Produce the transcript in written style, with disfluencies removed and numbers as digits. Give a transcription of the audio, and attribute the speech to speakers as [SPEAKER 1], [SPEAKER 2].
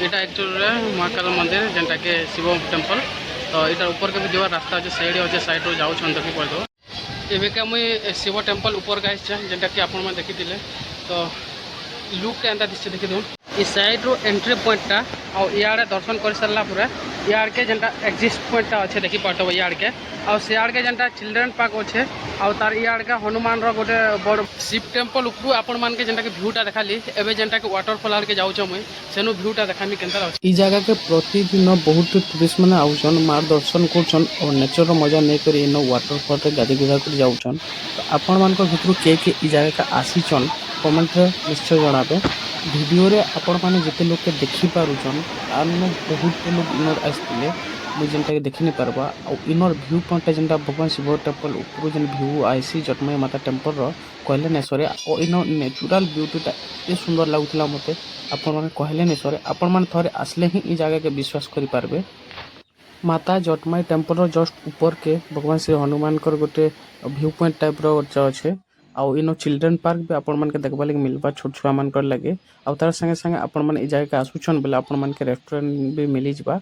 [SPEAKER 1] এটা একচুয়ালি মহাকাল মন্দির যেটাকে শিব টেম্পল। তো এটার উপর কে যাওয়ার রাস্তা আছে, সেইটি আছে সাইড্রু যাচ্ছেন দেখি পড়ে। এবেকে মুই শিব টেম্পল উপর গাইছে যেটাকি আপনার দেখিলে। তো লুকটা এন্তা দিচ্ছে দেখি দেউন। ই সাইড্রু এন্ট্রি পয়েন্টটা ইয়াড়ে দর্শন করে সারা পরে ইয়াড়কে যেটা এক্সিট পয়েন্টটা আছে দেখি পারতব ইয়াড়কে সিয়াড়কে যেটা চিলড্রেন পার্ক আছে তার ইয়াড়কে হনুমানর গোটে বড় শিব টেম্পল উপরু আপন মানকে যেটাকে ভিউটা দেখালি এবে যেটাকে ওয়াটরফল আড়কে যাଉଛ মুই সেনু ভিউটা দেখামি কেনতা আছে। এই জায়গাকে প্রতিদিন বহুত টুরিস্ট মানে আউছন মার দর্শন করছন ও নেচর মজা নেই করে ইনো ওয়াটরফল রে গাদি গুড়া করে যাউছন। তো আপন মানক ভিতরু কে এই জায়গাকে আসিছন কমেন্টরে নিশ্চয় জনাবে। ভিডিওরে আপন মানে যেতে লোককে দেখি পারুছন তার বহুত লোক ইনর আসলে মুই যেটাকে দেখি নি পারবা ইনর ভিউ পয়েंटটা যেটা ভগবান শিব টেম্পল উপরু যেন ভিউ আইসি জটময় মাতা টেম্পল র कहले ने सरे इनो नेचुरल ब्यूटीटा एते सुंदर लागुतला मते आपण माने कहले ने सरे आपण माने थरे आसले ही ई जगह के विश्वास करि पारबे। माता जटमाई टेम्पल रो जस्ट ऊपर के भगवान श्री हनुमान कर गोटे व्यू पॉइंट टाइप रो अच्छे आउ इनो चिल्ड्रन पार्क भी आपण मान के देखबा लगे मिलबा छोट छुआ मान कर लगे आउ तार संगे संगे आपण मान ई जगह के आसुछन बेले आपण मान के रेस्टोरेंट भी मिली जबा।